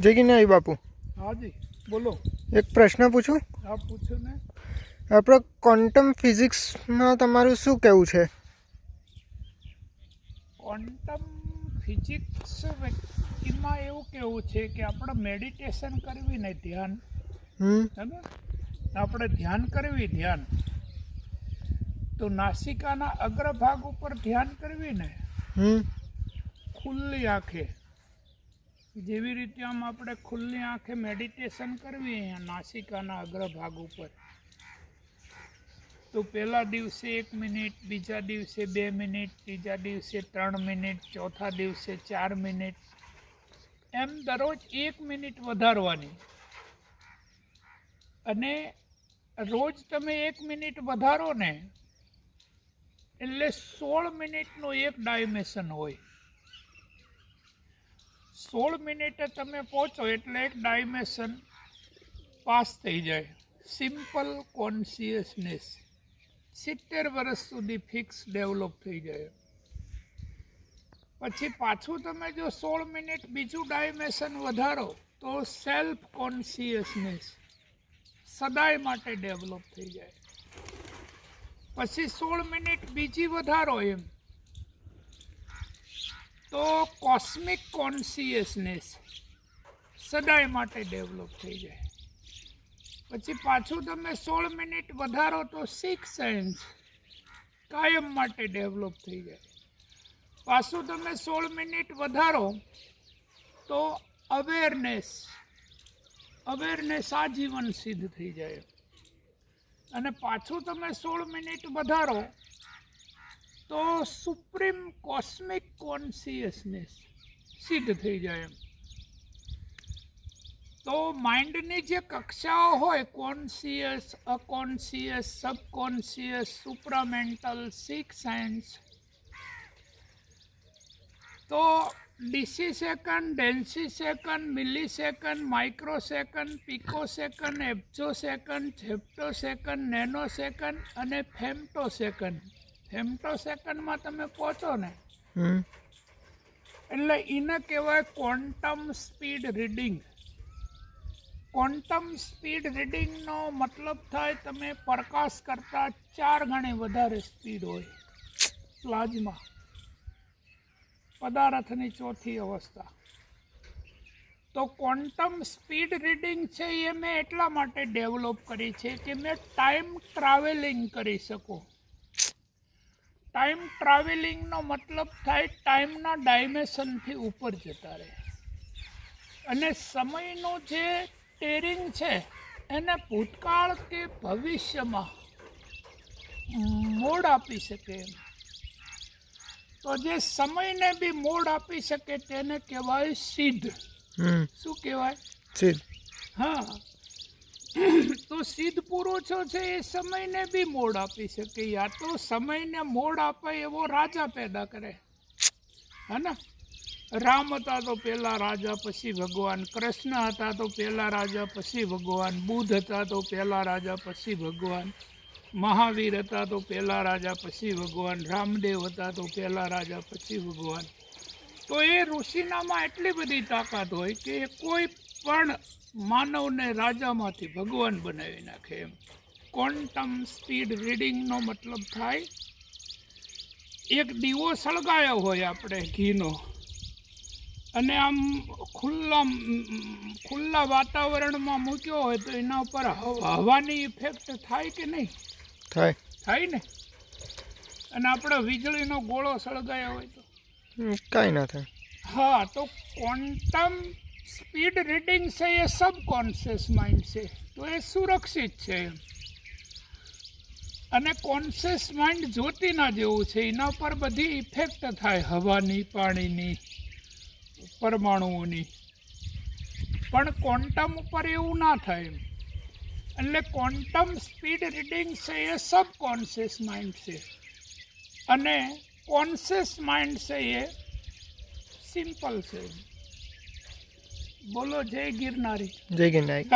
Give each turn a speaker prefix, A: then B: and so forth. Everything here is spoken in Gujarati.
A: જય ગિરનારી બાપુ.
B: हाँ जी बोलो.
A: એક પ્રશ્ન પૂછું?
B: आप पूछो ने.
A: આપણે ક્વોન્ટમ ફિઝિક્સમાં તમારું શું કહેવું છે?
B: ક્વોન્ટમ ફિઝિક્સ એમાં એવું કેવું છે કે આપણે મેડિટેશન કરવી ને ધ્યાન, બરાબર, આપણે ધ્યાન કરવી, ધ્યાન તો નાસિકાના અગ્રભાગ ઉપર ધ્યાન કરવી ને, ખુલ્લી આંખે, જેવી રીતે આમ આપણે ખુલ્લી આંખે મેડિટેશન કરવી અહીંયા નાસિકાના અગ્રભાગ ઉપર, તો પહેલા દિવસે 1 મિનિટ, બીજા દિવસે 2 મિનિટ, ત્રીજા દિવસે 3 મિનિટ, ચોથા દિવસે 4 મિનિટ, એમ દરરોજ 1 મિનિટ વધારવાની. અને રોજ તમે 1 મિનિટ વધારો ને એટલે 16 મિનિટનું એક ડાયમેન્શન હોય. 16 મિનિટે તમે પહોંચો એટલે એક ડાયમેન્શન પાસ થઈ જાય. સિમ્પલ કોન્શિયસનેસ 70 વર્ષ સુધી ફિક્સ ડેવલપ થઈ જાય. પછી પાછું તમે જો 16 મિનિટ બીજું ડાયમેન્શન વધારો તો સેલ્ફ કોન્શિયસનેસ સદાય માટે ડેવલપ થઈ જાય. પછી 16 મિનિટ બીજી વધારો એમ તો કોસ્મિક કોન્શિયસનેસ સદાય માટે ડેવલપ થઈ જાય. પછી પાછું તમે 16 મિનિટ વધારો તો સિક્સ સેન્સ કાયમ માટે ડેવલપ થઈ જાય. પાછું તમે 16 મિનિટ વધારો તો અવેરનેસ આજીવન સિદ્ધ થઈ જાય. અને પાછું તમે 16 મિનિટ વધારો તો સુપ્રીમ કોસ્મિક કોન્શિયસનેસ સિદ્ધ થઈ જાય. તો માઇન્ડની જે કક્ષાઓ હોય, conscious, unconscious, subconscious, supramental, six sense, તો ડીસી સેકન્ડ, ડેન્સી second, millisecond, microsecond, picosecond, એબ્જો સેકન્ડ, હેપ્ટો સેકન્ડ, નેનો સેકન્ડ અને ફેમ્ટો સેકન્ડ. ફેમ્ટો સેકન્ડમાં તમે પહોંચો ને એટલે એને કહેવાય quantum speed reading. Quantum speed રીડિંગનો મતલબ થાય તમે પ્રકાશ કરતાં 4 ગણી વધારે સ્પીડ હોય પ્લાઝ્મા, પદાર્થની ચોથી અવસ્થા. તો ક્વોન્ટમ સ્પીડ રીડિંગ છે એ મેં એટલા માટે ડેવલપ કરી છે કે મેં ટાઈમ ટ્રાવેલિંગ કરી શકું. ટાઈમ ટ્રાવેલિંગનો મતલબ થાય ટાઈમના ડાયમેન્શનથી ઉપર જતા રહે. અને સમયનું જે ટેરિંગ છે એને ભૂતકાળ કે ભવિષ્યમાં મોડ આપી શકે એમ. તો જે સમયને બી મોડ આપી શકે તેને કહેવાય સિદ્ધ. શું કહેવાય?
A: સિદ્ધ.
B: હા, તો સિદ્ધ પુરુષો છે એ સમયને બી મોડ આપી શકે. યા તો સમયને મોડ આપે એવો રાજા પેદા કરે, હે ને? રામ હતા તો પહેલા રાજા પછી ભગવાન, કૃષ્ણ હતા તો પહેલા રાજા પછી ભગવાન, બુદ્ધ હતા તો પહેલા રાજા પછી ભગવાન, મહાવીર હતા તો પહેલા રાજા પછી ભગવાન, રામદેવ હતા તો પહેલા રાજા પછી ભગવાન. તો એ ઋષિનામાં એટલી બધી તાકાત હોય કે કોઈ પણ માનવને રાજામાંથી ભગવાન બનાવી નાખે એમ. ક્વોન્ટમ સ્પીડ રીડિંગનો મતલબ થાય એક દીવો સળગાયો હોય આપણે ઘીનો, અને આમ ખુલ્લા વાતાવરણમાં મૂક્યો હોય તો એના ઉપર હવાની ઇફેક્ટ થાય કે નહીં? થાય ને. અને આપણે વીજળીનો ગોળો સળગાયો હોય તો
A: કાંઈ ના થાય.
B: હા, તો ક્વોન્ટમ સ્પીડ રીડિંગ છે એ સબકોન્શિયસ માઇન્ડ છે, તો એ સુરક્ષિત છે. અને કોન્શિયસ માઇન્ડ જ્યોતિના જેવું છે, એના પર બધી ઇફેક્ટ થાય, હવાની, પાણીની, પરમાણુઓની. પણ ક્વોન્ટમ ઉપર એવું ના થાય. એટલે ક્વોન્ટમ સ્પીડ રીડિંગ છે એ સબકોન્શિયસ માઇન્ડ છે, અને કોન્શિયસ માઇન્ડ છે એ સિમ્પલ છે. બોલો જય ગિરનારી.
A: જય ગિરનારી.